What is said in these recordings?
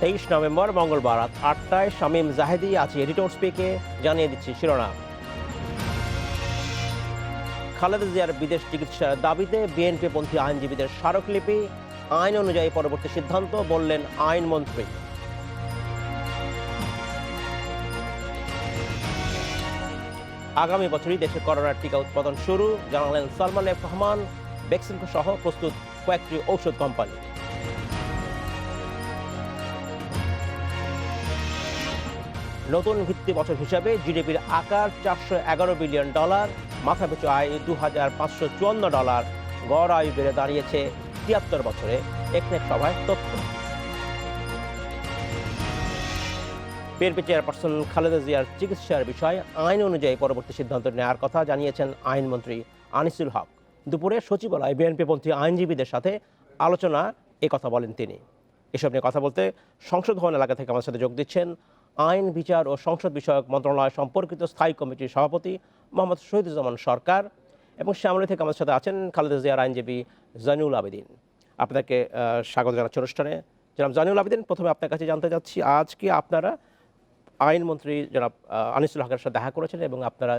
23 November মঙ্গলবার রাত 8টায় শামীম জাহেদি আছে এডিটর স্পিকে। জানিয়ে দিচ্ছি শিরোনাম। খালেদা জিয়ার বিদেশ চিকিৎসার দাবিতে বিএনপিপন্থী আইনজীবীদের স্মারকলিপি। আইন অনুযায়ী পরবর্তী সিদ্ধান্ত, বললেন আইনমন্ত্রী। আগামী বছরই দেশে করোনার টিকা উৎপাদন শুরু, জানালেন সালমান এফ রহমান। ভ্যাকসিনকো সহ প্রস্তুত কয়েকটি ঔষধ কোম্পানি। নতুন ভিত্তি বছর হিসাবে জিডিপির আকার $411 বিলিয়ন, মাথাপিছু আয় $2,554, গড় আয়ু বেড়ে দাঁড়িয়েছে 73 বছরে। একনেক সভায় তথ্য। বিএনপি চেয়ারপারসন খালেদা জিয়ার চিকিৎসার বিষয়ে আইন অনুযায়ী পরবর্তী সিদ্ধান্ত নেওয়ার কথা জানিয়েছেন আইনমন্ত্রী আনিসুল হক। দুপুরে সচিবালয়ে বিএনপিপন্থী আইনজীবীদের সাথে আলোচনা কথা বলেন তিনি। এসব নিয়ে কথা বলতে সংসদ ভবন এলাকা থেকে আমার সাথে যোগ দিচ্ছেন আইন, বিচার ও সংসদ বিষয়ক মন্ত্রণালয় সম্পর্কিত স্থায়ী কমিটির সভাপতি মোহাম্মদ শহীদুজ্জামান সরকার, এবং শ্যামলী থেকে আমাদের সাথে আছেন খালেদা জিয়ার আইনজীবী জয়নুল আবেদিন। আপনাকে স্বাগত জানাচ্ছি অনুষ্ঠানে। জনাব জয়নুল আবেদিন, প্রথমে আপনার কাছে জানতে চাচ্ছি, আজকে আপনারা আইনমন্ত্রী জনাব আনিসুল হকের সাথে দেখা করেছেন এবং আপনারা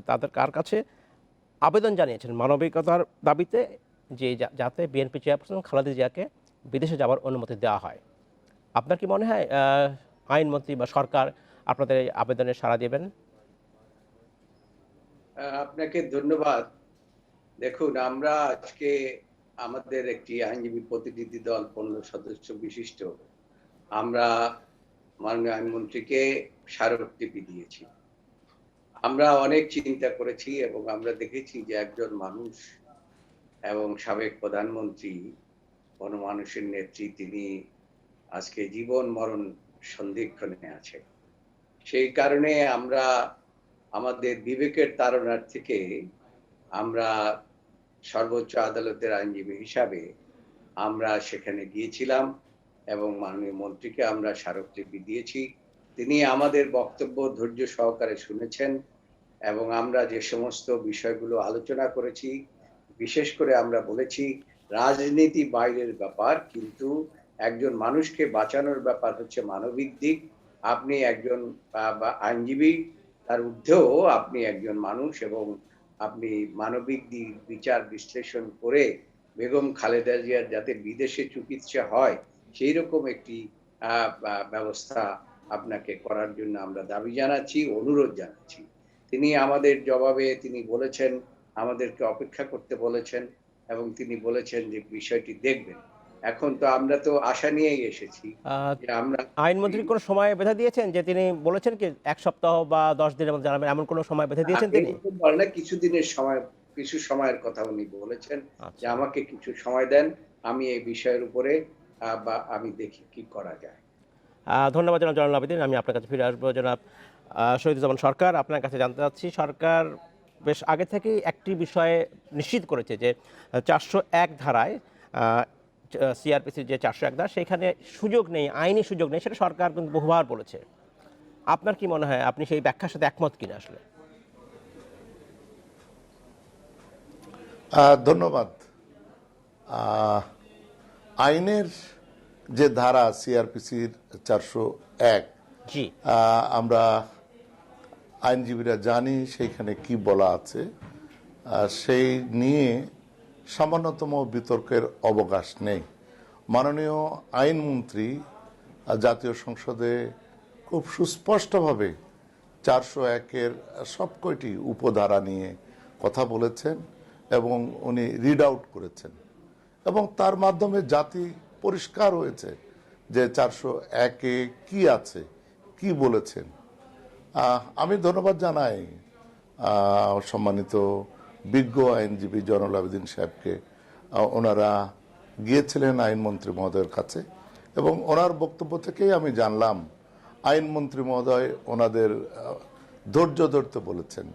তাদের কার কাছে আবেদন জানিয়েছেন মানবিকতার দাবিতে, যে যাতে বিএনপি চেয়ারপারসন খালেদা জিয়াকে বিদেশে যাওয়ার অনুমতি দেওয়া হয়। আপনার কি মনে হয় আইনমন্ত্রী বা সরকার আপনাদের এই আবেদনে সাড়া দেবেন? আপনাকে ধন্যবাদ। দেখুন, আমরা আজকে আমাদের একটি আইনজীবী প্রতিনিধি দল 15 সদস্য বিশিষ্ট আমরা মাননীয় আইনমন্ত্রীকে স্মারকলিপি দিয়েছি। আমরা অনেক চিন্তা করেছি এবং আমরা দেখেছি যে একজন মানুষ এবং সাবেক প্রধানমন্ত্রী, গণমানুষের নেত্রী, তিনি আজকে জীবন মরণ সন্ধিক্ষণে আছে। সেই কারণে আমরা আমাদের বিবেকের তাড়নার থেকে আমরা সর্বোচ্চ আদালতের আইনজীবী হিসাবে আমরা সেখানে গিয়েছিলাম এবং মাননীয় মন্ত্রীকে আমরা স্মারকলিপি দিয়েছি। তিনি আমাদের বক্তব্য ধৈর্য সহকারে শুনেছেন এবং আমরা যে সমস্ত বিষয়গুলো আলোচনা করেছি, বিশেষ করে আমরা বলেছি রাজনীতি বাইরের ব্যাপার, কিন্তু একজন মানুষকে বাঁচানোর ব্যাপার হচ্ছে মানবিক দিক। আপনি একজন আইনজীবী, তার ঊর্ধ্বেও আপনি একজন মানুষ এবং আপনি মানবিক দিক বিচার বিশ্লেষণ করে বেগম খালেদা জিয়ার যাতে বিদেশে চিকিৎসা হয় সেই রকম একটি ব্যবস্থা আপনাকে করার জন্য আমরা দাবি জানাচ্ছি, অনুরোধ জানাচ্ছি। তিনি আমাদের জবাবে তিনি বলেছেন, আমাদেরকে অপেক্ষা করতে বলেছেন এবং তিনি বলেছেন যে বিষয়টি দেখবেন। এখন তো আমরা তো আশা নিয়েই এসেছি যে আমরা। আইনমন্ত্রী কোনো সময় বেঁধে দিয়েছেন যে তিনি বলেছেন কি 1 সপ্তাহ বা 10 দিনের মধ্যে জানাবেন, এমন কোনো সময় বেঁধে দিয়েছেন তিনি? কিছুদিনের সময়, কিছু সময়ের কথা উনি বলেছেন যে আচ্ছা, আমাকে কিছু সময় দেন, আমি এই বিষয়ের উপরে বা আমি দেখি কি করা যায়। ধন্যবাদ জনাব জয়নুল আবেদিন। আমি আপনার কাছে ফিরে আসবো জনাব শহীদুজ্জামান সরকার। আপনার কাছে জানতে চাচ্ছি, সরকার বেশ আগে থেকেই একটি বিষয়ে নিশ্চিত করেছে যে 401 ধারায় সিআরপিসির যে 401 ধারা, সেখানে সুযোগ নেই, আইনি সুযোগ নেই, সেটা সরকার কিন্তু বহুবার বলেছে। আপনার কি মনে হয়, আপনি সেই ব্যাখ্যার সাথে একমত কিনা আসলে? ধন্যবাদ। আইনের যে ধারা সিআরপিসির 401, জি, আমরা আইনজীবীরা জানি সেইখানে কি বলা আছে। সেই নিয়ে সামান্যতম বিতর্কের অবকাশ নেই। মাননীয় আইনমন্ত্রী জাতীয় সংসদে খুব সুস্পষ্টভাবে 401-এর সব কয়টি উপধারা নিয়ে কথা বলেছেন এবং উনি রিড আউট করেছেন এবং তার মাধ্যমে জাতি পরিষ্কার হয়েছে যে 401-এ কি আছে, কি বলেছেন। আমি ধন্যবাদ জানাই সম্মানিত বিজ্ঞ আইনজীবী জয়নুল আবেদিন সাহেবকে। ওনারা গিয়েছিলেন আইনমন্ত্রী মহোদয়ের কাছে এবং ওনার বক্তব্য থেকেই আমি জানলাম আইনমন্ত্রী মহোদয় ওনাদের ধৈর্য ধরতে বলেছেন।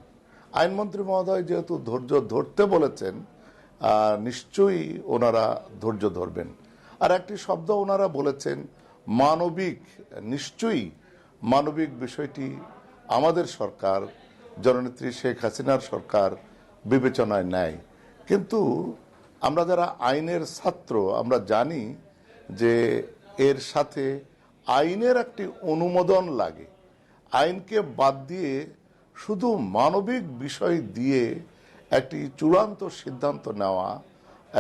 আইনমন্ত্রী মহোদয় যেহেতু ধৈর্য ধরতে বলেছেন, নিশ্চয়ই ওনারা ধৈর্য ধরবেন। আর একটি শব্দ ওনারা বলেছেন মানবিক। নিশ্চয়ই মানবিক বিষয়টি আমাদের সরকার, জননেত্রী শেখ হাসিনার সরকার বিবেচনায় নেয়। কিন্তু আমরা যারা আইনের ছাত্র, আমরা জানি যে এর সাথে আইনের একটি অনুমোদন লাগে। আইনকে বাদ দিয়ে শুধু মানবিক বিষয় দিয়ে একটি চূড়ান্ত সিদ্ধান্ত নেওয়া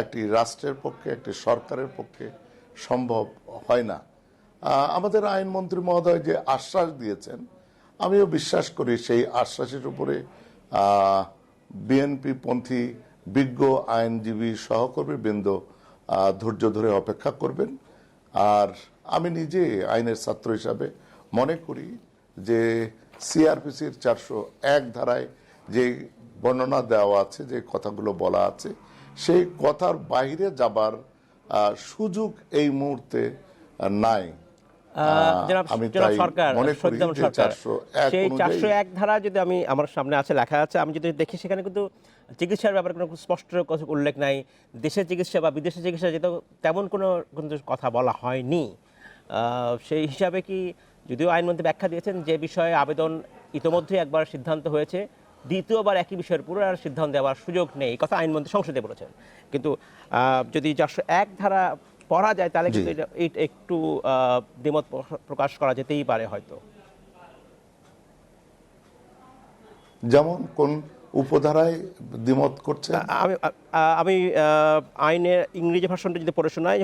একটি রাষ্ট্রের পক্ষে, একটি সরকারের পক্ষে সম্ভব হয় না। আমাদের আইনমন্ত্রী মহোদয় যে আশ্বাস দিয়েছেন, আমিও বিশ্বাস করি সেই আশ্বাসের উপরে বিএনপি পন্থী বিজ্ঞ আইনজীবী সহকর্মী বৃন্দ ধৈর্য ধরে অপেক্ষা করবেন। আর আমি নিজে আইনের ছাত্র হিসাবে মনে করি যে সিআরপিসির 401 ধারায় যে বর্ণনা দেওয়া আছে, যে কথাগুলো বলা আছে, সেই কথার বাইরে যাবার সুযোগ এই মুহূর্তে নাই। আমি তাই মনে করি যে 401 ধারা যদি আমি আমার সামনে আছে, লেখা আছে, আমি যদি দেখি সেখানে কিন্তু চিকিৎসার ব্যাপারে কোনো স্পষ্ট উল্লেখ নাই। দেশের চিকিৎসা বা বিদেশের চিকিৎসা যেটা তেমন কোনো কিন্তু কথা বলা হয়নি। সেই হিসাবে কি, যদিও আইনমন্ত্রী ব্যাখ্যা দিয়েছেন যে বিষয়ে আবেদন ইতোমধ্যে একবার সিদ্ধান্ত হয়েছে, দ্বিতীয়বার একই বিষয়ের পুরো আর সিদ্ধান্ত দেওয়ার সুযোগ নেই, এই কথা আইনমন্ত্রী সংসদে বলেছেন। কিন্তু যদি 401 ধারা পড়া যায় তাহলে কিন্তু একটু দ্বিমত প্রকাশ করা যেতেই পারে হয়তো। যেমন কোন উপধারায় দ্বিমত করছে? আমি আইনের ইংরেজি ভাষণটা যদি পড়ে শোনাই,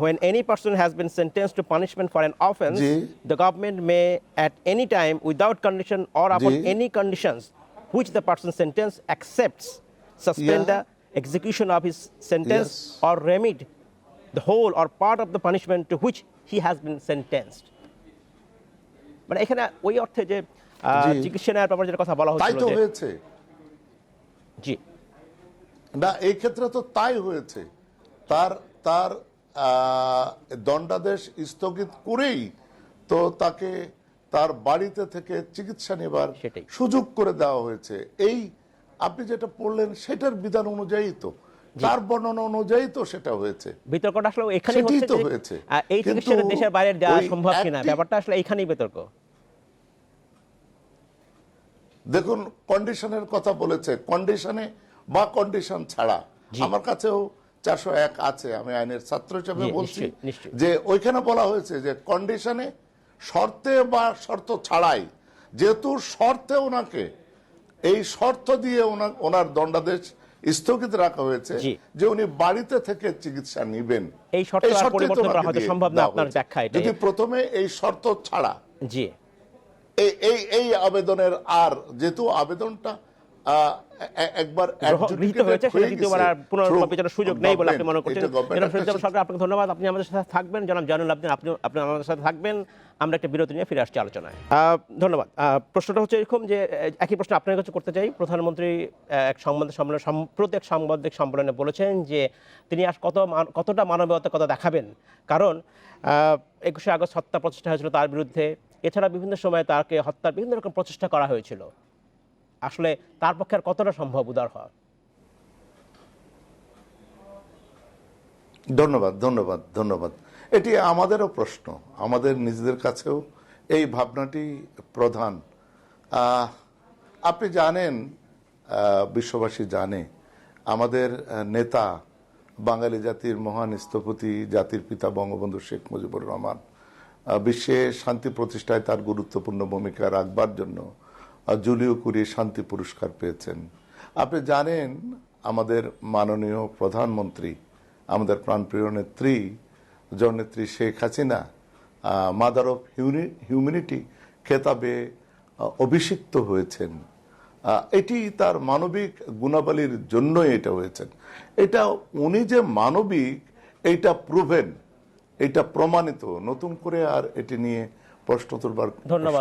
when any person has been sentenced to punishment for an offense, the government may at any time without condition or upon any conditions which the person sentenced accepts suspend the execution of his sentence or remit the whole or part of the punishment to which he has been sentenced. মানে এখানে ওই অর্থে যে চিকিৎসা নেওয়ার ব্যাপারে যেটা কথা বলা হচ্ছে, তাই তো হয়েছে। জি না, এই ক্ষেত্রে তো তাই হয়েছে। তার দণ্ডাদেশ স্থগিত করেই তো তাকে তার বাড়িতে থেকে চিকিৎসা নেবার সুযোগ করে দেওয়া হয়েছে। এই আপনি যেটা পড়লেন সেটার বিধান অনুযায়ী তো, তার বর্ণনা অনুযায়ী তো সেটা হয়েছে। বিতর্কটা আসলে এখানেই হচ্ছে, এই চিকিৎসাটা দেশের বাইরে যাওয়া সম্ভব কিনা, ব্যাপারটা আসলে এখানেই বিতর্ক। দেখুন, কন্ডিশনের কথা বলেছে, কন্ডিশনে বা কন্ডিশন ছাড়া। আমার কাছেও 401 আছে, আমি আইনের ছাত্র হিসেবে বলছি যে ওইখানে বলা হয়েছে যে কন্ডিশনে, শর্তে বা শর্ত ছাড়াই, যেহেতু শর্তে ওনাকে এই শর্ত দিয়ে ওনার দণ্ডাদেশ স্থগিত রাখা হয়েছে যে উনি বাড়িতে থেকে চিকিৎসা নেবেন, এই শর্ত পরিবর্তন করা হয়তো সম্ভব না আপনার ব্যাখ্যায়। যদি প্রথমে এই শর্ত ছাড়া জি এই আবেদনের, আর যেহেতু আবেদনটা একবার গৃহীত হয়েছে, সেটা দ্বিতীয়বার আর পুনর্বিবেচনার সুযোগ নেই বলে আপনি মনে করছেন। জনাব ফরিদুজ্জামান সরকার, আপনাকে ধন্যবাদ, আপনি আমাদের সাথে থাকবেন। জনাব জয়নুল আবেদিন, আপনি আমাদের সাথে থাকবেন। আমরা একটা বিরতি নিয়ে ফিরে আসছি আলোচনায়। ধন্যবাদ। প্রশ্নটা হচ্ছে এরকম যে, একই প্রশ্ন আপনার কাছে করতে চাই। প্রধানমন্ত্রী এক সম্প্রতি এক সাংবাদিক সম্মেলনে বলেছেন যে তিনি আজ কতটা মানবিকতা দেখাবেন, কারণ 21শে আগস্ট হত্যা প্রচেষ্টা হয়েছিল তার বিরুদ্ধে, এছাড়া বিভিন্ন সময় তাকে হত্যার বিভিন্ন রকম প্রচেষ্টা করা হয়েছিল। আসলে তার পক্ষে আর কতটা সম্ভব উদার হওয়া? ধন্যবাদ, ধন্যবাদ, ধন্যবাদ। এটি আমাদেরও প্রশ্ন, আমাদের নিজেদের কাছেও এই ভাবনাটি প্রধান। আপনি জানেন, বিশ্ববাসী জানে, আমাদের নেতা, বাঙালি জাতির মহান স্থপতি, জাতির পিতা বঙ্গবন্ধু শেখ মুজিবুর রহমান বিশ্বে শান্তি প্রতিষ্ঠায় তার গুরুত্বপূর্ণ ভূমিকা রাখবার জন্য জুলিও কুরি শান্তি পুরস্কার পেয়েছেন। আপনি জানেন, আমাদের মাননীয় প্রধানমন্ত্রী, আমাদের প্রাণপ্রিয় নেত্রী, জননেত্রী Sheikh Hasina mother of humanity খেতাবে অভিষিক্ত হয়েছেন। এটি তার মানবিক গুণাবলীর জন্যই এটা হয়েছেন। এটা উনি যে মানবিক, এইটা প্রুভেন, এটা প্রমাণিত, নতুন করে আর এটি নিয়ে প্রশ্ন তুলবার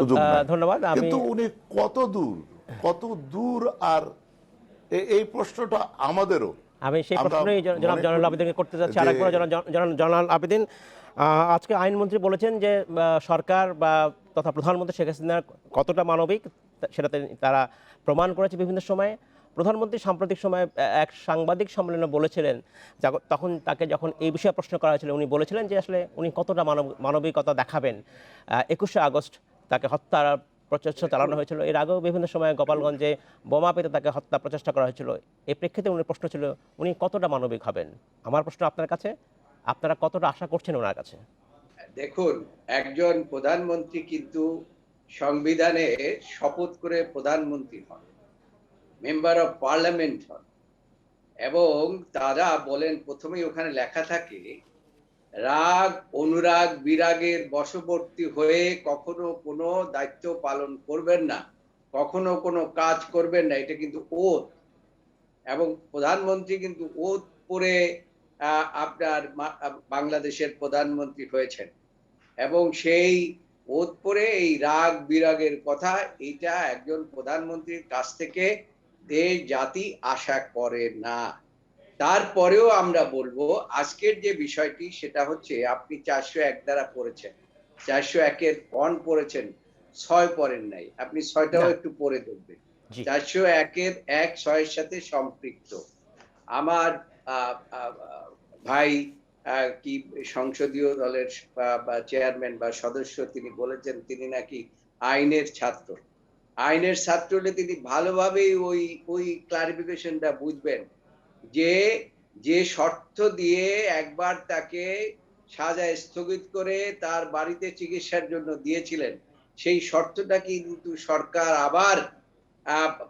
সুযোগ নেই। কিন্তু উনি কত দূর আর এই প্রশ্নটা আমাদেরও। আমি সেই প্রশ্নই জনাব জয়নুল আবেদিনকে করতে যাচ্ছি আরেকবার। জয়নুল আবেদিন, আজকে আইনমন্ত্রী বলেছেন যে সরকার বা তথা প্রধানমন্ত্রী শেখ হাসিনা কতটা মানবিক সেটা তারা প্রমাণ করেছে বিভিন্ন সময়ে। প্রধানমন্ত্রী সাম্প্রতিক সময়ে এক সাংবাদিক সম্মেলনে বলেছিলেন, তখন তাকে যখন এই বিষয়ে প্রশ্ন করা হয়েছিল, উনি বলেছিলেন যে আসলে উনি কতটা মানবিকতা দেখাবেন। 21শে আগস্ট তাকে হত্যার প্রচেষ্টা চালানো হয়েছিল, এর আগেও বিভিন্ন সময় গোপালগঞ্জে বোমা পেতে তাকে হত্যা প্রচেষ্টা করা হয়েছিল। এই প্রেক্ষিতে উনি প্রশ্ন ছিল উনি কতটা মানবিক হবেন। আমার প্রশ্ন আপনার কাছে, আপনারা কতটা আশা করছেন ওনার কাছে? দেখুন, একজন প্রধানমন্ত্রী কিন্তু সংবিধানে শপথ করে প্রধানমন্ত্রী হন, মেম্বার অফ পার্লামেন্ট হন, এবং তারা বলেন, প্রথমেই ওখানে লেখা থাকে, রাগ অনুরাগ বিরাগের বশবর্তী হয়ে কখনো কোনো দায়িত্ব পালন করবেন না, কখনো কোনো কাজ করবেন না। এটা কিন্তু ওথ, এবং প্রধানমন্ত্রী কিন্তু ওথ পড়ে আপনার বাংলাদেশের প্রধানমন্ত্রী হয়েছেন, এবং সেই ওথ পড়ে এই রাগ বিরাগের কথা, এটা একজন প্রধানমন্ত্রীর কাছ থেকে দেশ জাতি আশা করে না। তারপরেও আমরা বলবো, আজকের যে বিষয়টি সেটা হচ্ছে, আপনি 401 দ্বারা পড়েছেন, 401-এর বন্ড পড়েছেন, 6 পড়েন নাই। আপনি 6টাও একটু পড়ে দেখবেন। 401-এর 1-6-এর সাথে সম্পৃক্ত। আমার ভাই কি সংসদীয় দলের বা চেয়ারম্যান বা সদস্য, তিনি বলেছেন তিনি নাকি আইনের ছাত্র। আইনের ছাত্র হলে তিনি ভালোভাবেই ওই ক্লারিফিকেশনটা বুঝবেন, যে শর্ত দিয়ে একবার তাকে সাজা স্থগিত করে তার বাড়িতে চিকিৎসার জন্য দিয়েছিলেন, সেই শর্তটা কিন্তু সরকার আবার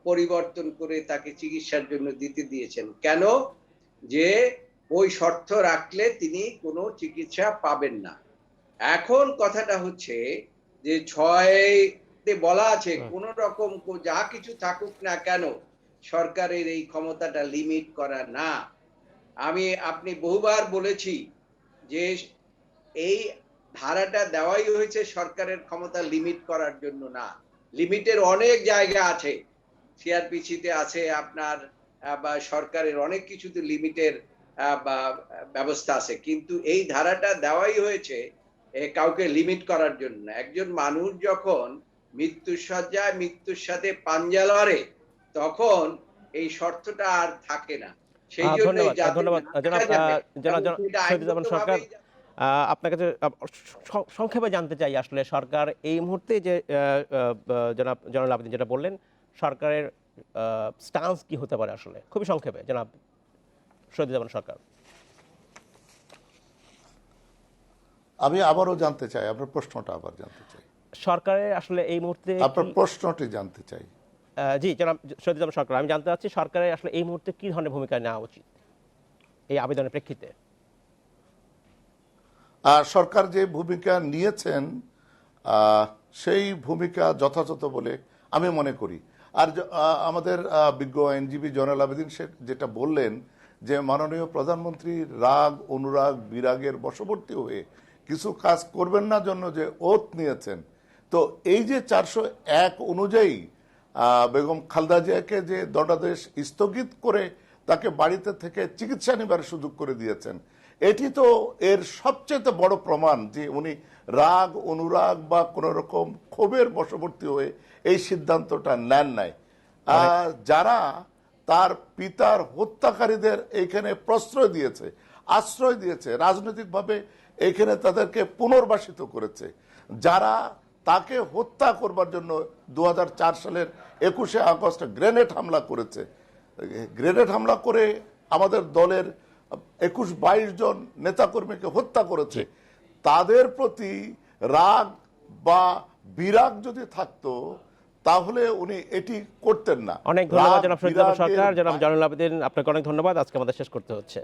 পরিবর্তন করে তাকে চিকিৎসার জন্য দিতে দিয়েছেন। কেন? যে ওই শর্ত রাখলে তিনি কোনো চিকিৎসা পাবেন না। এখন কথাটা হচ্ছে যে 6-তে বলা আছে, কোন রকম যা কিছু থাকুক না কেন, সরকারের এই ক্ষমতাটা লিমিট করা না। আপনি বহুবার বলেছি যে এই ধারাটা দেওয়াই হয়েছে সরকারের ক্ষমতা লিমিট করার জন্য না। লিমিটের অনেক জায়গা আছে, সিআরপিসিতে আছে আপনার, বা সরকারের অনেক কিছুতে লিমিটের ব্যবস্থা আছে, কিন্তু এই ধারাটা দেওয়াই হয়েছে কাউকে লিমিট করার জন্য। একজন মানুষ যখন মৃত্যুর শয্যায় মৃত্যুর সাথে পাঞ্জা লড়ে, তখন এই শর্তটা আর থাকে না। সেই জন্য ধন্যবাদ জনাব সরকার। আপনার কাছে সংক্ষেপে জানতে চাই, আসলে সরকার এই মুহূর্তে যে জনাব আবেদিন যেটা বললেন, সরকারের স্টান্স কি হতে পারে আসলে, খুবই সংক্ষেপে জনাব শহীদুজ্জামান সরকার। আমি আবারও জানতে চাই, আপনার প্রশ্নটা আবার জানতে চাই। সরকারের আসলে এই মুহূর্তে আপনার প্রশ্নটি জানতে চাই। জি জনাব শহীদুজ্জামান সরকার, আমি জানতে চাচ্ছি সরকারের আসলে এই মুহূর্তে কি ধরনের ভূমিকা নেওয়া উচিত এই আবেদনের প্রেক্ষিতে। সরকার যে ভূমিকা নিয়েছেন সেই ভূমিকা যথাযথ বলে আমি মনে করি। আর আমাদের বিজ্ঞ আইনজীবী জয়নাল আবেদিন শেখ যেটা বললেন, যে মাননীয় প্রধানমন্ত্রী রাগ অনুরাগ বিরাগের বশবর্তী হয়ে কিছু কাজ করবেন না জন্য যে ওথ নিয়েছেন, তো এই যে 401 অনুযায়ী বেগম খালেদা জিয়াকে যে দণ্ডাদেশ স্থগিত করে তাকে বাড়িতে থেকে চিকিৎসা নেবার সুযোগ করে দিয়েছেন, এটি তো এর সবচেয়ে বড় প্রমাণ যে উনি রাগ অনুরাগ বা কোন রকম ক্ষোভের বশবর্তী হয়ে এই সিদ্ধান্তটা নেন নাই। যারা তার পিতার হত্যাকারীদের এইখানে প্রশ্রয় দিয়েছে, আশ্রয় দিয়েছে, রাজনৈতিকভাবে এইখানে তাদেরকে পুনর্বাসিত করেছে, যারা তাকে হত্যা করবার জন্য 2004 সালের 21শে আগস্ট গ্রেনেড হামলা করেছে, গ্রেনেড হামলা করে আমাদের দলের 21-22 জন নেতাকর্মীকে হত্যা করেছে, তাদের প্রতি রাগ বা বিরাগ যদি থাকতো তাহলে উনি এটি করতেন না। অনেক ধন্যবাদ জনাব শহীদুজ্জামান সরকার। জনাব জয়নাল আবেদিন, আপনাকে অনেক ধন্যবাদ। আজকে আমাদের শেষ করতে হচ্ছে।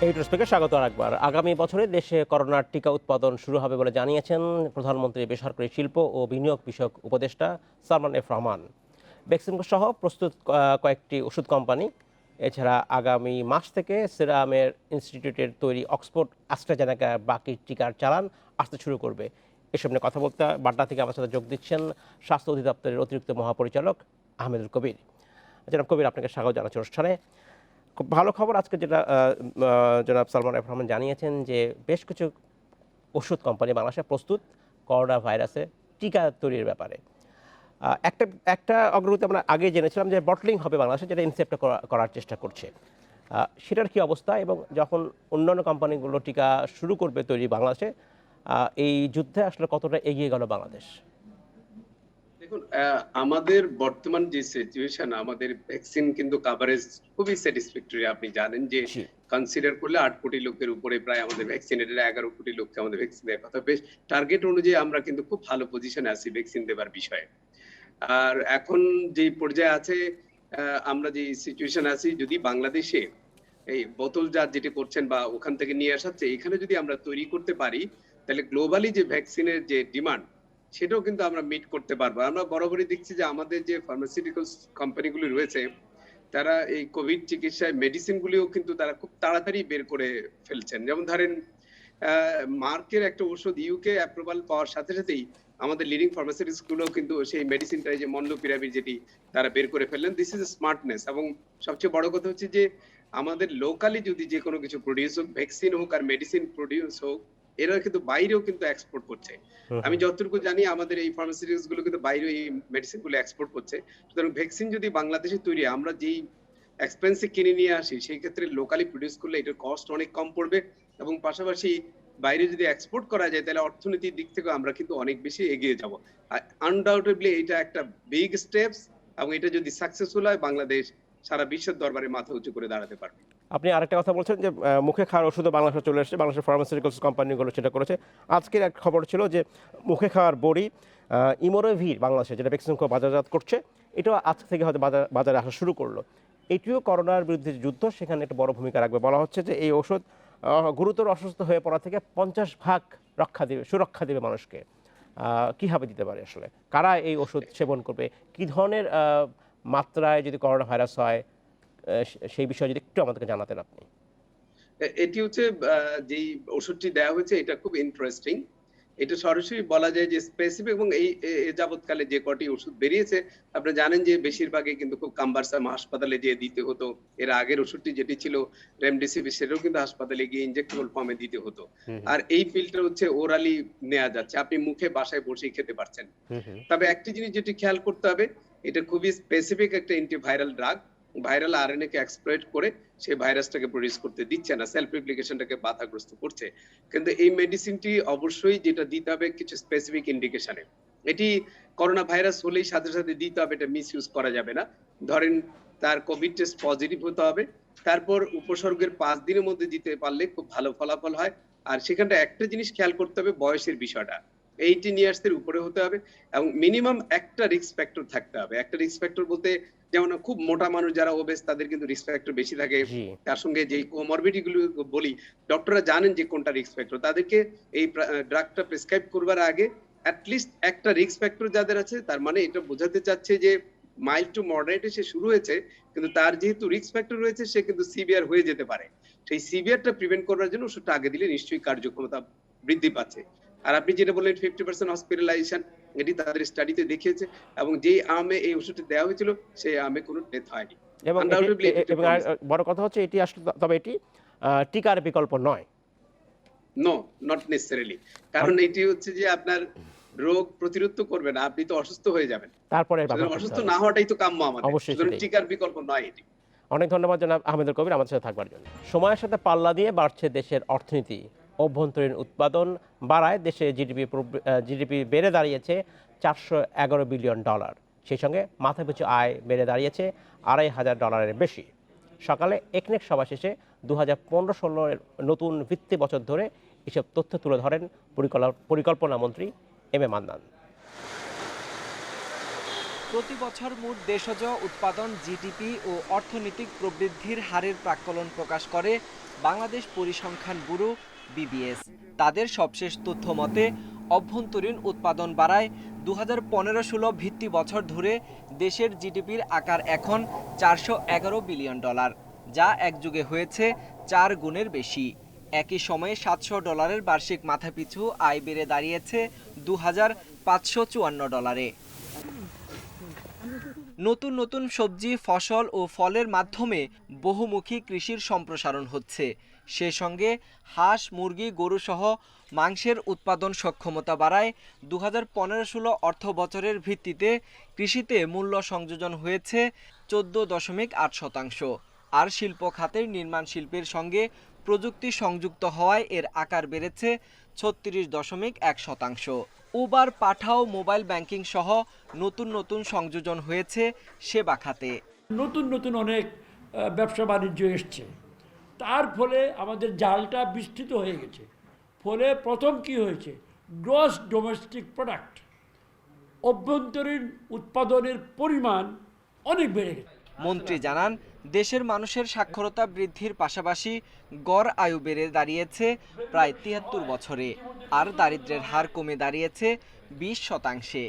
এই ট্রস্টকে স্বাগত আরেকবার। আগামী বছরে দেশে করোনার টিকা উৎপাদন শুরু হবে বলে জানিয়েছেন প্রধানমন্ত্রী বেসরকারি শিল্প ও বিনিয়োগ বিষয়ক উপদেষ্টা সালমান এফ রহমান। ভ্যাকসিন সহ প্রস্তুত কয়েকটি ওষুধ কোম্পানি, এছাড়া আগামী মাস থেকে সিরামের ইনস্টিটিউটের তৈরি অক্সফোর্ড অ্যাস্ট্রাজেনেকা বাকি টিকার চালান আসতে শুরু করবে। এসব নিয়ে কথা বলতে বাড্ডা থেকে আমার সাথে যোগ দিচ্ছেন স্বাস্থ্য অধিদপ্তরের অতিরিক্ত মহাপরিচালক আহমেদুল কবির। জনাব কবির, আপনাকে স্বাগত জানাচ্ছি অনুষ্ঠানে। খুব ভালো খবর আজকে যেটা জনাব সালমান এফ রহমান জানিয়েছেন, যে বেশ কিছু ওষুধ কোম্পানি বাংলাদেশে প্রস্তুত করোনা ভাইরাসের টিকা তৈরির ব্যাপারে। একটা অগ্রগতি আমরা আগে জেনেছিলাম যে বটলিং হবে বাংলাদেশে, যেটা ইনসেপ্ট করার চেষ্টা করছে, সেটার কি অবস্থা, এবং যখন অন্যান্য কোম্পানিগুলো টিকা শুরু করবে তৈরি বাংলাদেশে, এই যুদ্ধে আসলে কতটা এগিয়ে গেল বাংলাদেশ? দেখুন, আমাদের বর্তমান যে সিচুয়েশন, আমাদের ভ্যাকসিন কিন্তু কাভারেজ খুবই স্যাটিসফ্যাক্টরি। আপনি জানেন যে জি। কনসিডার করলে 8 কোটি লোকের উপরে প্রায় আমাদের ভ্যাকসিনেটেড, 11 কোটি লোককে আমাদের ভ্যাকসিন দেওয়ার কথা। বেশ টার্গেট অনুযায়ী আমরা কিন্তু খুব ভালো পজিশনে আছি ভ্যাকসিন দেবার বিষয়ে। আর এখন যে পর্যায়ে আছে, আমরা যে সিচুয়েশন আছি, যদি বাংলাদেশে এই বোতলজাত যেটি করছেন বা ওখান থেকে নিয়ে আসাচ্ছে, এখানে যদি আমরা তৈরি করতে পারি, তাহলে গ্লোবালি যে ভ্যাকসিনের যে ডিমান্ড, সেটাও কিন্তু আমরা মিট করতে পারবো। আমরা বরাবরই দেখছি যে আমাদের যে ফার্মাসিউটিক্যালস কোম্পানিগুলি রয়েছে, তারা এই কোভিড চিকিৎসায় মেডিসিন গুলিও কিন্তু তারা খুব তাড়াতাড়ি বের করে ফেলছেন। যেমন ধরেন, মার্কের একটা ওষুধ ইউকে অ্যাপ্রুভাল পাওয়ার সাথে সাথেই আমাদের লিডিং ফার্মাসিউটিক্স গুলো কিন্তু সেই মেডিসিনটা, যে মন্ডুপিরাভির যেটি, তারা বের করে ফেললেন। This is smartness. এবং সবচেয়ে বড় কথা হচ্ছে যে আমাদের লোকালি যদি যে কোনো কিছু প্রডিউস হোক, ভ্যাকসিন হোক আর মেডিসিন প্রডিউস হোক, এরা কিন্তু বাইরেও কিন্তু এক্সপোর্ট করছে। আমি যতটুকু জানি আমাদের এই ফার্মাসিউটিক্স গুলো কিন্তু বাইরে এই মেডিসিন গুলো এক্সপোর্ট করছে। সুতরাং ভ্যাকসিন যদি বাংলাদেশে তৈরি, আমরা যেই এক্সপেন্সে কিনে নিয়ে আসি, সেই ক্ষেত্রে লোকালি প্রডিউস করলে এটার কস্ট অনেক কম পড়বে, এবং পাশাপাশি বাইরে যদি এক্সপোর্ট করা যায়, তাহলে অর্থনীতির দিক থেকে আমরা কিন্তু অনেক বেশি এগিয়ে যাব। আনডাউটেবলি এটা একটা বিগ স্টেপস, এবং এটা যদি সাকসেসফুল হয়, বাংলাদেশ সারা বিশ্বের দরবারে মাথা উঁচু করে দাঁড়াতে পারবে। আপনি আরেকটা কথা বলছেন যে মুখে খাওয়ার ওষুধও বাংলাদেশে চলে এসেছে, বাংলাদেশের ফার্মাসিউটিক্যালস কোম্পানিগুলো সেটা করেছে। আজকের এক খবর ছিল যে মুখে খাওয়ার বড়ি ইমোরেভির বাংলাদেশে, যেটা ভ্যাকসিন বাজারজাত করছে, এটাও আজ থেকে হয়তো বাজারে আসা শুরু করলো। এটিও করোনার বিরুদ্ধে যে যুদ্ধ, সেখানে একটা বড় ভূমিকা রাখবে। বলা হচ্ছে যে এই ওষুধ গুরুতর অসুস্থ হয়ে পড়া থেকে 50 ভাগ সুরক্ষা দেবে মানুষকে। কীভাবে দিতে পারে আসলে? কারা এই ওষুধ সেবন করবে? কী ধরনের মাত্রায় যদি করোনা ভাইরাস হয়, সেই বিষয়ে যদি একটু আমাদেরকে জানাতেন আপনি। এটি হচ্ছে, যেই ওষুধটি দেওয়া হয়েছে, এটা খুব ইন্টারেস্টিং। এটা সরাসরি বলা যায় যে স্পেসিফিক, এবং এই যাবৎকালে যে কটি ওষুধ বেরিয়েছে, আপনি জানেন যে বেশিরভাগই কিন্তু খুব কাম্বারসাম, হাসপাতালে যেয়ে দিতে হতো। এর আগের ওষুধটি যেটি ছিল রেমডেসিভির, সেটাও কিন্তু হাসপাতালে গিয়ে ইনজেক্টেবল ফর্মে দিতে হতো। আর এই পিলটা হচ্ছে ওরালি নেওয়া যাচ্ছে, আপনি মুখে বাসায় বসেই খেতে পারছেন। তবে একটি জিনিস যেটি খেয়াল করতে হবে, এটা খুবই স্পেসিফিক একটা অ্যান্টিভাইরাল ড্রাগ। ভাইরাল আরএনএ কে এক্সপ্লয়েট করে সেই ভাইরাসটাকে প্রডিউস করতে দিচ্ছে না, সেলফ রেপ্লিকেশনটাকে বাধাগ্রস্ত করছে। কিন্তু এই মেডিসিনটি অবশ্যই যেটা দিতে হবে কিছু স্পেসিফিক ইন্ডিকেশনে। এটি করোনা ভাইরাস হলেই সাথে সাথে দিতে হবে, এটা মিস ইউজ করা যাবে না। ধরেন তার কোভিড টেস্ট পজিটিভ হতে হবে, তারপর উপসর্গের 5 দিনের মধ্যে দিতে পারলে খুব ভালো ফলাফল হয়। আর সেখানটা একটা জিনিস খেয়াল করতে হবে, বয়সের বিষয়টা 18 ইয়ার্সের উপরে হতে হবে, এবং মিনিমাম একটা রিস্ক ফ্যাক্টর থাকতে হবে। একটা রিস্ক ফ্যাক্টর বলতে, যেমন খুব মোটা মানুষ যারা ওবেস, তাদের কিন্তু রিস্ক ফ্যাক্টর বেশি থাকে। তার সঙ্গে যে কোমরবিডিটি গুলো বলি, ডক্টররা জানেন যে কোনটা রিস্ক ফ্যাক্টর। তাদেরকে এই ড্রাগটা প্রেসক্রাইব করবার আগে অ্যাটলিস্ট একটা রিস্ক ফ্যাক্টর যাদের আছে, তার মানে এটা বোঝাতে চাচ্ছে যে মাইল্ড টু মডারেটে সে শুরু হয়েছে, কিন্তু তার যেহেতু রিস্ক ফ্যাক্টর রয়েছে, সে কিন্তু সিভিয়ার হয়ে যেতে পারে। সেই সিভিয়ারটা প্রিভেন্ট করার জন্য ওষুধটা আগে দিলে নিশ্চয়ই কার্যক্ষমতা বৃদ্ধি পাচ্ছে। আর আপনি যেটা বললেন 50% হসপিটালাইজেশন, এটি তাদের স্টাডিতে দেখিয়েছে, এবং যেই আমে এই ওষুধটি দেওয়া হয়েছিল, সেই আমে কোনো ডেথ হয়নি। এবং বড় কথা হচ্ছে এটি আসলে, তবে এটি টিকার বিকল্প নয়। No, not necessarily. কারণ এটি হচ্ছে যে আপনার রোগ প্রতিরোধ তো করবে না, আপনি তো অসুস্থ হয়ে যাবেন। তারপরে অসুস্থ না হওয়াটাই তো কাম্য আমাদের। অবশ্যই টিকার বিকল্প নয় এটি। অনেক ধন্যবাদ জনাব আহমেদুল কবির আমাদের সাথে থাকবার জন্য। সময়ের সাথে পাল্লা দিয়ে বাড়ছে দেশের অর্থনীতি। অভ্যন্তরীণ উৎপাদন বাড়ায় দেশে জিডিপি বেড়ে দাঁড়িয়েছে $411 বিলিয়ন। সেই সঙ্গে মাথাপিছু আয় বেড়ে দাঁড়িয়েছে $2,500 বেশি। সকালে একনেক সভা শেষে 2015-16 নতুন ভিত্তি বছর ধরে এসব তথ্য তুলে ধরেন পরিকল্পনা মন্ত্রী এম এ মান্নান। প্রতি বছর মোট দেশজ উৎপাদন, জিডিপি ও অর্থনৈতিক প্রবৃদ্ধির হারের প্রাক্কলন প্রকাশ করে বাংলাদেশ পরিসংখ্যান ব্যুরো বিবিএস। তাদের সবশেষ তথ্য মতে অভ্যন্তরীণ উৎপাদন বাড়ায় 2015-16 ভিত্তি বছর ধরে দেশের জিডিপির আকার এখন $411 বিলিয়ন, যা এক যুগে হয়েছে 4 গুণের বেশি। একই সময়ে $700 বার্ষিক মাথাপিছু আয় বেড়ে দাঁড়িয়েছে $2,554। নতুন নতুন সবজি, ফসল ও ফলের মাধ্যমে বহুমুখী কৃষির সম্প্রসারণ হচ্ছে। সে সঙ্গে হাঁস, মুরগি, গরুসহ মাংসের উৎপাদন সক্ষমতা বাড়ায় 2015-16 অর্থ বছরের ভিত্তিতে কৃষিতে মূল্য সংযোজন হয়েছে 14.8%। আর শিল্প খাতের নির্মাণ শিল্পের সঙ্গে প্রযুক্তি সংযুক্ত হওয়ায় এর আকার বেড়েছে 36.1%। উবার, পাঠাও, মোবাইল ব্যাংকিং সহ নতুন নতুন সংযোজন হয়েছে সেবা খাতে। নতুন নতুন অনেক ব্যবসা বাণিজ্য এসছে, তার ফলে আমাদের জালটা বিস্তৃত হয়ে গেছে। ফলে প্রথম কি হয়েছে, গ্রস ডোমেস্টিক প্রোডাক্ট, অভ্যন্তরীণ উৎপাদনের পরিমাণ অনেক বেড়ে গেছে। মন্ত্রী জানান, দেশের মানুষের সাক্ষরতা বৃদ্ধির পাশাপাশি গড় আয়ু বেড়ে দাঁড়িয়েছে প্রায় ৭৩ বছরে, আর দারিদ্র্যের হার কমে দাঁড়িয়েছে ২০%।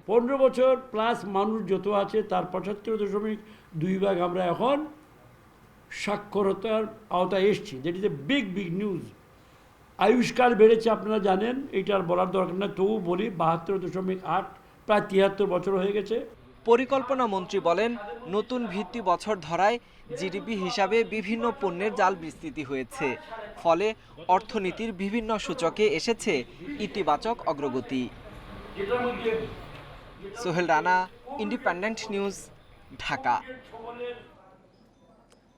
15 বছর প্লাস মানুষ যত আছে তার ৭৫.২% আমরা এখন সাক্ষরতার আওতায় এসছি। That is a big news. আয়ুষ্কাল বেড়েছে, আপনারা জানেন, এইটার বলার দরকার না, তবু বলি ৭২.৮, প্রায় ৭৩ বছর হয়ে গেছে। পরিকল্পনা মন্ত্রী বলেন, নতুন ভিত্তি বছর ধরায় জিডিপি হিসাবে বিভিন্ন পণ্যের জাল বিস্তৃতি হয়েছে, ফলে অর্থনীতির বিভিন্ন সূচকে এসেছে ইতিবাচক অগ্রগতি। Sohel Rana, independent news, Dhaka.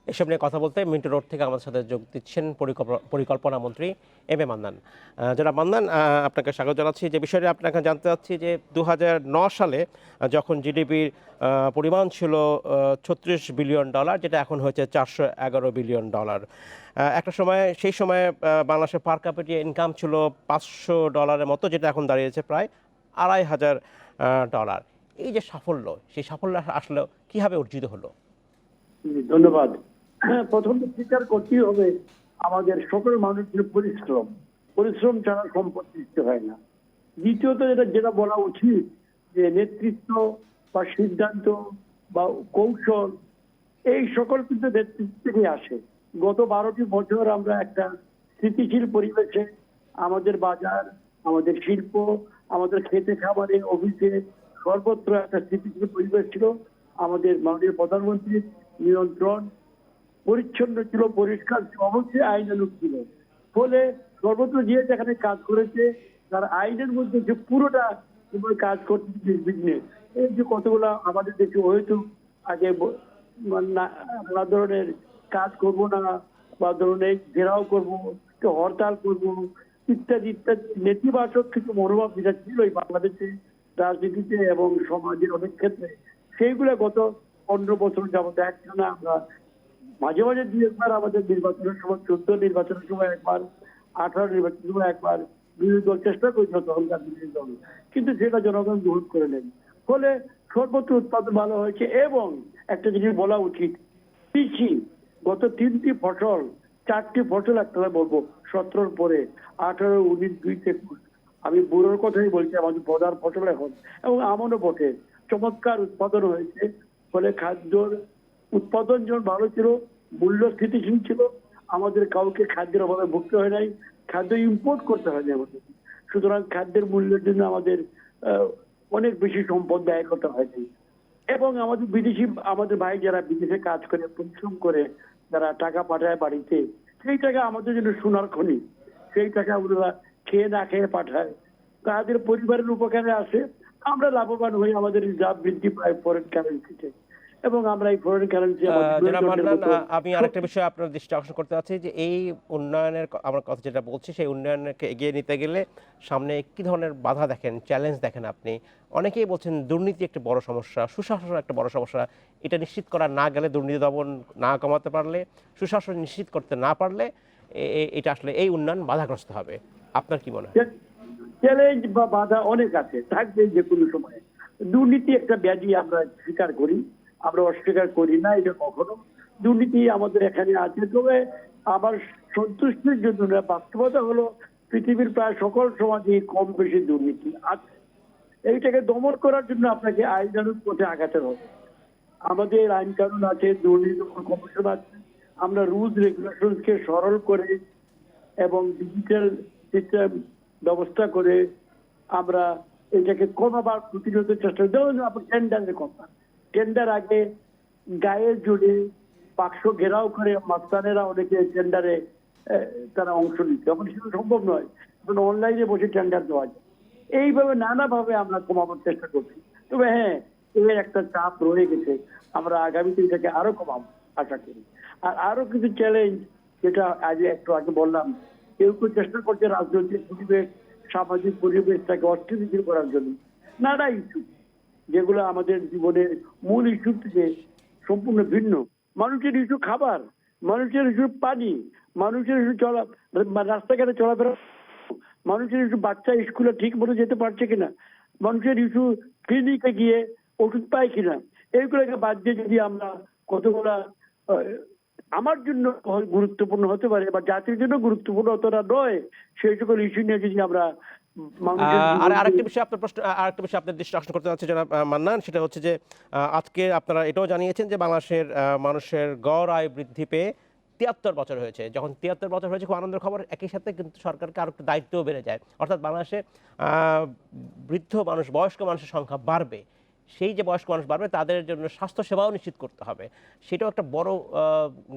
এসব নিয়ে কথা বলতে মিন্টু রোড থেকে আমাদের সাথে যোগ দিচ্ছেন পরিকল্পনা মন্ত্রী এম এ মান্নান। যারা মান্নান, আপনাকে স্বাগত জানাচ্ছি। যে বিষয়টি আপনাকে জানতে চাচ্ছি যে 2009 সালে যখন জিডিপির পরিমাণ ছিল $36 বিলিয়ন, যেটা এখন হয়েছে $411 বিলিয়ন। একটা সময়, সেই সময়ে বাংলাদেশের পার ক্যাপিটা ইনকাম ছিল $500 মতো, যেটা এখন দাঁড়িয়েছে প্রায় $2,500। এই যে সাফল্য, সেই সাফল্য আসলে কীভাবে অর্জিত হলো? ধন্যবাদ। প্রথমে স্বীকার করতেই হবে আমাদের সকল মানুষের পরিশ্রম ছাড়া সম্পদ সৃষ্টি হয় না। দ্বিতীয়ত যেটা বলা উচিত যে নেতৃত্ব বা সিদ্ধান্ত বা কৌশল, এই সকল কিন্তু নেতৃত্ব থেকে আসে। গত 12টি বছর আমরা একটা স্থিতিশীল পরিবেশে আমাদের বাজার, আমাদের শিল্প, আমাদের খেতে খাবারে, অফিসে সর্বত্র একটা স্থিতিশীল পরিবেশ ছিল। আমাদের মাননীয় প্রধানমন্ত্রীর নিয়ন্ত্রণ পরিচ্ছন্ন ছিল, পরিষ্কার ছিল, অবশ্যই আইনানুগ ছিল। ফলে সর্বত্র যে যেখানে কাজ করেছে তার আইনের মধ্যে যে পুরোটা কাজ করতে বিঘ্নে, এই যে কতগুলো আমাদের দেশে হয়তো আগে নানা ধরনের কাজ করবো না, বা ধরনের ঘেরাও করবো, হরতাল করবো, ইত্যাদি ইত্যাদি নেতিবাচক কিছু মনোভাব যেটা ছিল এই বাংলাদেশে রাজনীতিতে এবং সমাজের অনেক ক্ষেত্রে, সেইগুলো গত 15 বছর যাবত একখানে আমরা মাঝে মাঝে 2-একবার আমাদের নির্বাচনের সময়, 14 নির্বাচনের সময় একবার, 18 নির্বাচনের সময় একবার বিরোধী দল চেষ্টা করেছিল, তখনকার বিরোধী দল, কিন্তু সেটা জনগণ গ্রহণ করে নেন। ফলে সর্বত্র উৎপাদন ভালো হয়েছে। এবং একটা জিনিস বলা উচিত, কৃষি গত 3টি ফসল, 4টি ফসল একটা বলবো, 17 পরে 18, 19, 20, 21, আমি বুড়োর কথাই বলছি, আমাদের প্রধান ফসল এখন, এবং আমনও বটে, চমৎকার উৎপাদন হয়েছে। ফলে খাদ্যর উৎপাদন যখন ভালো ছিল, মূল্য স্থিতিশীল ছিল, আমাদের কাউকে খাদ্যের অভাবে ভুগতে হয় নাই, খাদ্য ইম্পোর্ট করতে হয়নি আমাদের। সুতরাং খাদ্যের মূল্যের জন্য আমাদের অনেক বেশি সম্পদ ব্যয় করতে হয়নি। এবং আমাদের বিদেশি, আমাদের ভাই যারা বিদেশে কাজ করে, পরিশ্রম করে, যারা টাকা পাঠায় বাড়িতে, সেই টাকা আমাদের জন্য সোনার খনি। সেই টাকা ওরা খেয়ে না খেয়ে পাঠায়, তাদের পরিবারের উপকারে আসে। আমরা লাভবান হই, আমাদের রিজার্ভ বৃদ্ধি পায় ফরেন কারেন্সিতে, এবং আমরা এই ফরেন কারেন্সি আমি আরেকটা বিষয় আপনার দৃষ্টি আকর্ষণ করতে চাচ্ছি যে এই উন্নয়নের আমার কথা যেটা বলছি, সেই উন্নয়নকে এগিয়ে নিতে গেলে সামনে কি ধরনের বাধা দেখেন, চ্যালেঞ্জ দেখেন আপনি? অনেকেই বলছেন দুর্নীতি একটা বড় সমস্যা, সুশাসন একটা বড় সমস্যা। এটা নিশ্চিত করা না গেলে, দুর্নীতি দমন না কমাতে পারলে, সুশাসন নিশ্চিত করতে না পারলে এটা আসলে এই উন্নয়ন বাধাগ্রস্ত হবে। আপনার কি মনে হয়? চ্যালেঞ্জ বা বাধা অনেক আছে, থাকবে যে কোনো সময়। দুর্নীতি একটা ব্যাধি, আমরা স্বীকার করি, আমরা অস্বীকার করি না এটা কখনো। দুর্নীতি আমাদের এখানে আছে, তবে আমার সন্তুষ্টির জন্য না, বাস্তবতা হলো পৃথিবীর প্রায় সকল সমাজে কম বেশি দুর্নীতি আছে। এইটাকে দমন করার জন্য আপনাকে আইনানুগ পথে আগাতে হবে। আমাদের আইন কানুন আছে, দুর্নীতি কমিশন আছে, আমরা রুলস রেগুলেশনকে সরল করে এবং ডিজিটাল সিস্টেম ব্যবস্থা করে আমরা এটাকে কমাবার প্রতিরোধের চেষ্টা করি। যেমন আপনার টেন্ডারের কথা, টেন্ডার আগে গায়ে জুড়ে বাক্স ঘেরাও করে মাস্তানেরা অনেকে টেন্ডারে তারা অংশ নিত, এখন সেটা সম্ভব নয়, এখন অনলাইনে বসে টেন্ডার দেওয়া যায়। এইভাবে নানাভাবে আমরা কমাবার চেষ্টা করছি। তবে হ্যাঁ, এর একটা চাপ রয়ে গেছে, আমরা আগামীতে এটাকে আরো কমাবো আশা করি। আর আরো কিছু চ্যালেঞ্জ, যেটা আজ একটু আগে বললাম, কেউ চেষ্টা করছে রাজনৈতিক পরিবেশ সামাজিক পরিবেশটাকে অস্থিতিশীল করার জন্য নানা ইস্যু, যেগুলো আমাদের জীবনের মূল ইস্যু থেকে সম্পূর্ণ ভিন্ন। মানুষের ইস্যু খাবার, মানুষের ইস্যু পানি, মানুষের ইস্যু রাস্তাঘাটে চলাফেরা, মানুষের ইস্যু বাচ্চা স্কুলে ঠিক মতো যেতে পারছে কিনা, মানুষের ইস্যু ক্লিনিকে গিয়ে ওষুধ পায় কিনা। এইগুলোকে বাদ দিয়ে যদি আমরা কতগুলা আমার জন্য গুরুত্বপূর্ণ হতে পারে বা জাতির জন্য গুরুত্বপূর্ণ অতটা নয় সেই সকল ইস্যু নিয়ে যদি আমরা আরেকটা বিষয় আপনার দৃষ্টি আকর্ষণ করতে চাচ্ছি জনাব মান্নান, সেটা হচ্ছে যে আজকে আপনারা এটাও জানিয়েছেন যে বাংলাদেশের মানুষের গড় আয় বৃদ্ধি পেয়ে ৭৩ বছর হয়েছে। যখন ৭৩ বছর হয়েছে খুব আনন্দের খবর, একই সাথে কিন্তু সরকারকে আরো একটু দায়িত্বও বেড়ে যায়, অর্থাৎ বাংলাদেশে বৃদ্ধ মানুষ, বয়স্ক মানুষের সংখ্যা বাড়বে। সেই যে বয়স্ক মানুষ বাড়বে তাদের জন্য স্বাস্থ্য সেবাও নিশ্চিত করতে হবে, সেটাও একটা বড়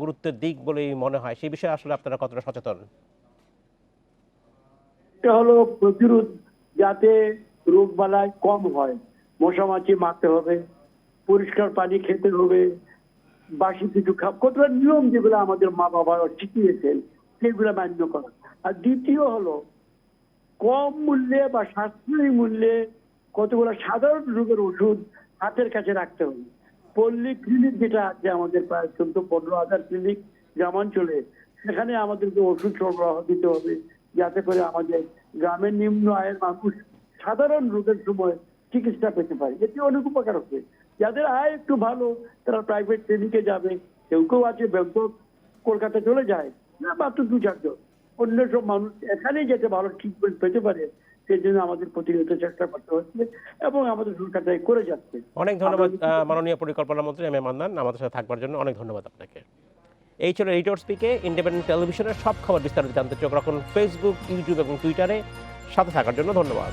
গুরুত্বের দিক বলেই মনে হয়। সেই বিষয়ে আসলে আপনারা কতটা সচেতন? এটা হলো প্রতিরোধ, যাতে রোগ বালাই কম হয়। মশা মাছি মারতে হবে, পরিষ্কার পানি খেতে হবে, বাসি কিছু কতটা নিয়ম যেগুলো আমাদের মা বাবারা শিখিয়েছেন সেগুলো মান্য করা। আর দ্বিতীয় হলো কম মূল্যে বা সাশ্রয়ী মূল্যে কতগুলো সাধারণ রোগের ওষুধ হাতের কাছে রাখতে হবে। পল্লী ক্লিনিক যেটা আছে আমাদের প্রায় ১৪-১৫ হাজার ক্লিনিক গ্রামাঞ্চলে, সেখানে আমাদেরকে ওষুধ সরবরাহ দিতে হবে যাতে করে আমাদের গ্রামের নিম্ন আয়ের মানুষ সাধারণ রোগের সময় চিকিৎসা পেতে পারে। এটি অনেক উপকার হবে। যাদের আয় একটু ভালো তারা প্রাইভেট ক্লিনিকে যাবে, কেউ কেউ আছে ব্যাংকক কলকাতা চলে যায়, না মাত্র ২-৪ জন। অন্য সব মানুষ এখানেই যেতে ভালো ট্রিটমেন্ট পেতে পারে, সেই জন্য আমাদের প্রতিনিয়ত চেষ্টা করতে হচ্ছে এবং আমাদের সরকার তাই করে যাচ্ছে। অনেক ধন্যবাদ মাননীয় পরিকল্পনা মন্ত্রী এম এ মান্নান, আমাদের সাথে থাকবার জন্য অনেক ধন্যবাদ আপনাকে। এই ছিল এডিটর স্পিকে, ইন্ডিপেন্ডেন্ট টেলিভিশনের সব খবর বিস্তারিত জানতে চোখ রাখুন ফেসবুক, ইউটিউব এবং টুইটারে। সাথে থাকার জন্য ধন্যবাদ।